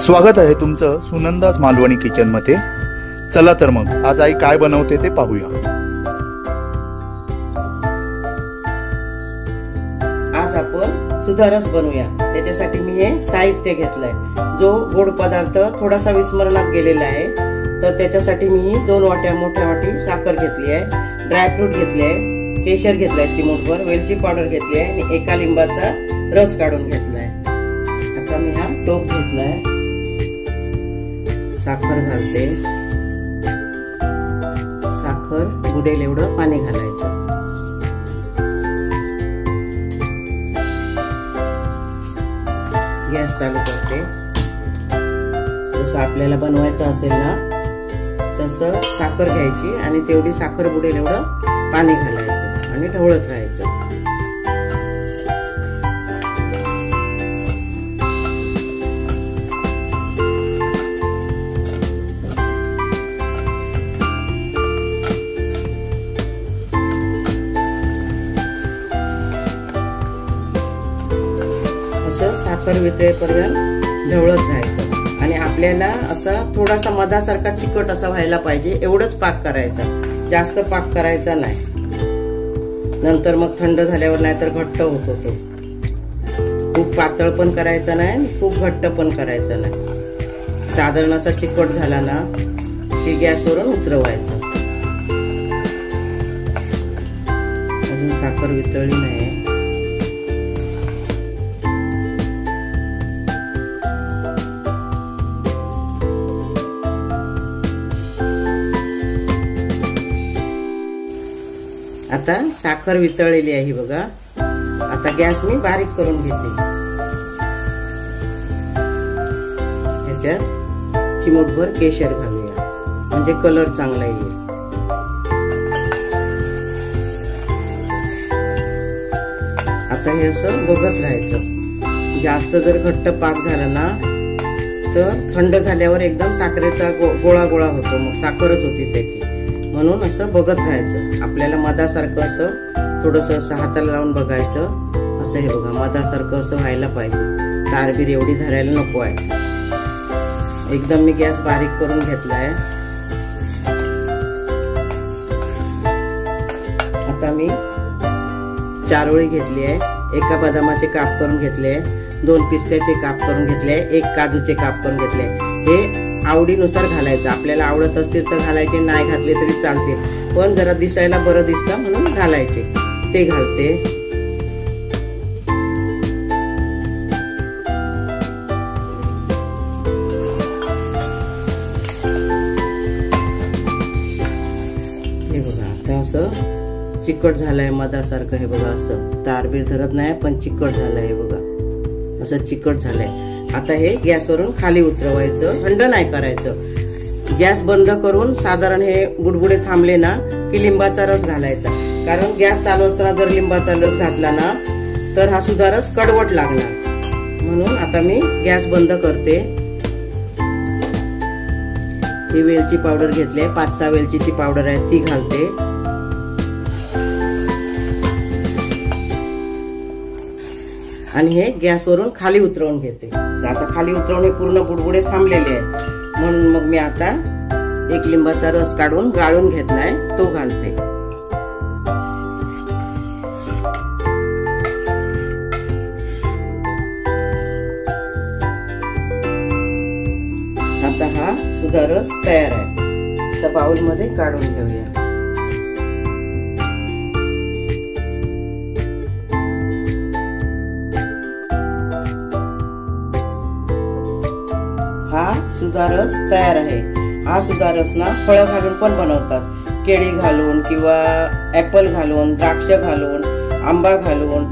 स्वागत आहे तुमचं सुनंदाज मालवणी किचन मध्ये। चला तर मग आज आई काय बनवते ते पाहूया। आज आपण सुधारस बनवूया। त्याच्यासाठी मी हे साहित्य घेतलंय, जो गोड पदार्थ थोडासा विस्मरणात गेलेला आहे। तर त्याच्यासाठी मी 2 वाट्या मोठ्या वाटी साखर घेतली आहे, ड्रायफ्रूट घेतले आहे, केशर घेतलाय चिमूटभर, वेलची पावडर घेतली आहे आणि एका लिंबाचा रस काढून घेतलाय। आता मी हा टोप घेतलाय, साखर घालते। साखर बुडेल एवढं पाणी घालायचं। गॅस चालू करते। जसं आपल्याला बनवायचं असेल ना तसं साखर घ्यायची आणि तेवढी साखर बुडेल एवढं पाणी घालायचं आणि ढवळत राहायचं। असं साखर वितळेपर्यंत ढवळत राहायचं आणि आपल्याला असा थोडासा मधासारखा चिकट असा व्हायला पाहिजे, एवढंच पाक करायचा, जास्त पाक करायचा नाही। नंतर मग थंड झाल्यावर नाहीतर घट्ट होतो तो। खूप पातळ पण करायचा नाही आणि खूप घट्ट पण करायचा नाही। साधारण असा चिकट झाला ना की गॅसवरून उतरवायचं। अजून साखर वितळली नाही। आता साखर वितळलेली आहे बघा। आता गॅस मी बारीक करून घेते। ह्याच्यात चिमूटभर केशर घालूया, म्हणजे कलर चांगला येईल। आता हे असं बघत राहायचं। जास्त जर घट्ट पाक झाला ना तर थंड झाल्यावर एकदम साखरेचा गोळा गोळा होतो, मग साखरच होती त्याची। म्हणून असं बघत राहायचं। आपल्याला मधासारखं असं थोडंसं असं हाताला लावून बघायचं। असं हे बघा, मधासारखं असं व्हायला पाहिजे। तारबीर एवढी धरायला नको आहे। एकदम मी गॅस बारीक करून घेतलाय। आता मी चारोळी घेतली आहे, एका बदामाचे काप करून घेतले, 2 पिस्त्याचे काप करून घेतले, 1 काजूचे काप करून घेतले। हे आवडीनुसार घालायचं, आपल्याला आवडत असतील तर घालायचे, नाही घातले तरी चालते, पण जरा दिसायला बरं दिसतं म्हणून घालायचे, ते घालते। हे बघा आता असं चिकट झालंय मधासारखं। हे बघा असं तारबीर धरत नाही पण चिकट झालंय, हे बघा असं चिकट झालंय। आता हे गॅसवरून खाली उतरवायचं, थंड नाही करायचं। गॅस बंद करून साधारण हे बुडबुडे थांबले ना की लिंबाचा रस घालायचा, कारण गॅस चालू असताना जर लिंबाचा रस घातला ना तर हा सुधारस कडवट लागणार। म्हणून आता मी गॅस बंद करते। ही वेलची पावडर घेतली, 5-6 वेलचीची पावडर आहे, ती घालते। आणि हे गॅसवरून खाली उतरवून घेते। आता खाली उतरवून हे पूर्ण बुडबुडे थांबलेले आहेत, म्हणून मग मी आता 1 लिंबाचा रस काढून गाळून घेतलाय, तो घालते। आता हा सुधारस तयार आहे। आता बाउल मध्ये काढून घेऊया। हा सुधारस तयार आहे। हा सुधारस ना फळं घालून पण बनवतात, केळी घालून किंवा ऍपल घालून, द्राक्ष घालून, आंबा घालून,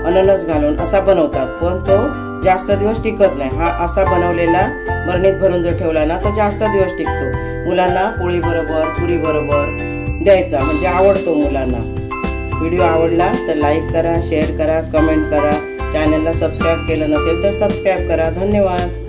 अननस घालून असा बनवतात, पण तो जास्त दिवस टिकत नाही। हा असा बनवलेला बरणीत भरून जर ठेवला ना तर जास्त दिवस टिकतो। मुलांना पोळी बरोबर, पुरी बरोबर द्यायचा, म्हणजे आवडतो मुलांना। व्हिडिओ आवडला तर लाईक करा, शेअर करा, कमेंट करा। चॅनलला सबस्क्राईब केलं नसेल तर सबस्क्राईब करा। धन्यवाद।